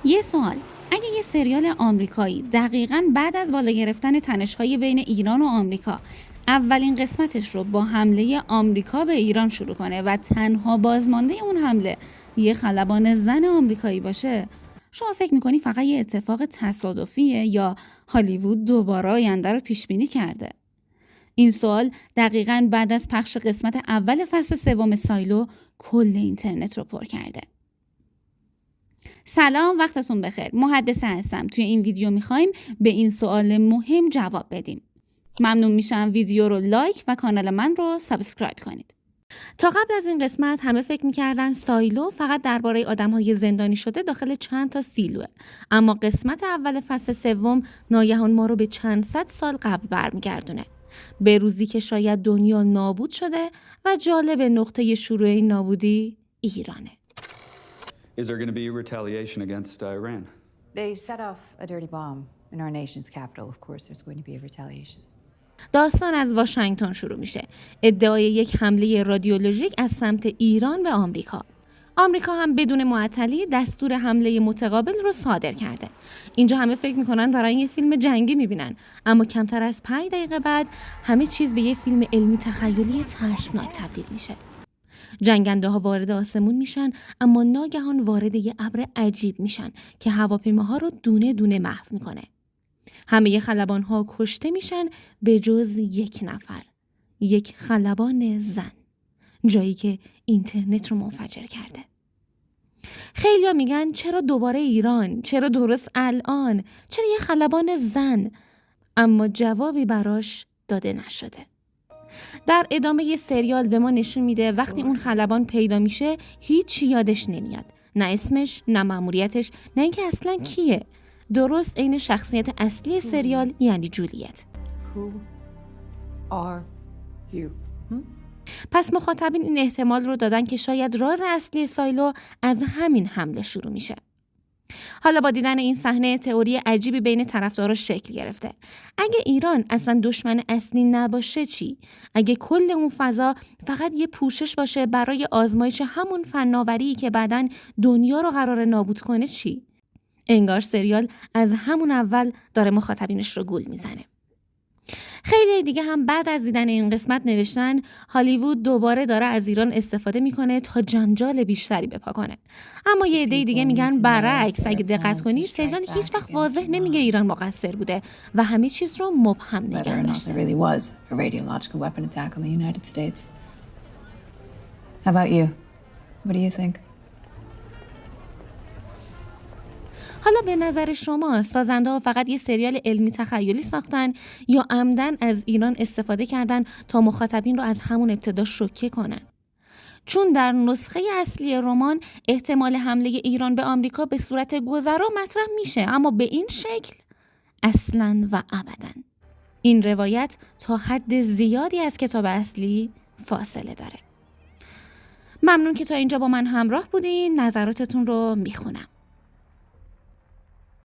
یه سوال، اگه یه سریال آمریکایی دقیقاً بعد از بالا گرفتن تنش‌های بین ایران و آمریکا اولین قسمتش رو با حمله آمریکا به ایران شروع کنه و تنها بازمانده اون حمله یه خلبان زن آمریکایی باشه، شما فکر میکنی فقط یه اتفاق تصادفیه یا هالیوود دوباره آینده رو پیش بینی کرده؟ این سوال دقیقاً بعد از پخش قسمت اول فصل سوم سایلو کل اینترنت رو پر کرده. سلام، وقتتون بخیر. محدثه هستم. توی این ویدیو میخوایم به این سوال مهم جواب بدیم. ممنون میشم ویدیو رو لایک و کانال من رو سابسکرایب کنید. تا قبل از این قسمت همه فکر میکردن سایلو فقط درباره آدم‌های زندانی شده داخل چند تا سیلوه، اما قسمت اول فصل سوم ناگهان ما رو به چند صد سال قبل برمیگردونه، به روزی که شاید دنیا نابود شده و جالب نقطه شروع این نابودی ایرانه. Is there going to be retaliation against Iran? They set off a dirty bomb in our nation's capital. Of course, there's going to be a retaliation. داستان از واشنگتن شروع میشه. ادعای یک حمله رادیولوژیک از سمت ایران به آمریکا. آمریکا هم بدون معطلی دستور حمله متقابل رو صادر کرده. اینجا همه فکر میکنن دارن یه فیلم جنگی میبینن، اما کمتر از 5 دقیقه بعد همه چیز به یه فیلم علمی تخیلی ترسناک تبدیل میشه. جنگنده ها وارد آسمون میشن، اما ناگهان وارد یه ابر عجیب میشن که هواپیماها رو دونه دونه محو میکنه. همه خلبان ها کشته میشن به جز یک نفر، یک خلبان زن، جایی که اینترنت رو منفجر کرده. خیلیا میگن چرا دوباره ایران؟ چرا درست الان؟ چرا یه خلبان زن؟ اما جوابی براش داده نشده. در ادامه یه سریال به ما نشون میده وقتی اون خلبان پیدا میشه هیچی یادش نمیاد، نه اسمش، نه مأموریتش، نه اینکه اصلا کیه. درست عین شخصیت اصلی سریال یعنی جولیت. Who are you? پس مخاطبین این احتمال رو دادن که شاید راز اصلی سایلو از همین حمله شروع میشه. حالا با دیدن این صحنه تئوری عجیبی بین طرفدارا شکل گرفته. اگه ایران اصلا دشمن اصلی نباشه چی؟ اگه کل اون فضا فقط یه پوشش باشه برای آزمایش همون فناوری که بعداً دنیا رو قرار نابود کنه چی؟ انگار سریال از همون اول داره مخاطبینش رو گول میزنه. خیلی دیگه هم بعد از دیدن این قسمت نوشتن هالیوود دوباره داره از ایران استفاده میکنه تا جنجال بیشتری بپا کنه. اما یه عده دیگه میگن برعکس، اگه دقت کنی سریال هیچ وقت واضح نمیگه ایران مقصر بوده و همه چیز رو مبهم نگه داشته. حالا به نظر شما سازنده‌ها فقط یه سریال علمی تخیلی ساختن یا عمدن از ایران استفاده کردن تا مخاطبین رو از همون ابتدا شوکه کنن؟ چون در نسخه اصلی رمان احتمال حمله ایران به آمریکا به صورت گذرا مطرح میشه، اما به این شکل اصلاً و ابداً. این روایت تا حد زیادی از کتاب اصلی فاصله داره. ممنون که تا اینجا با من همراه بودین. نظراتتون رو میخونم.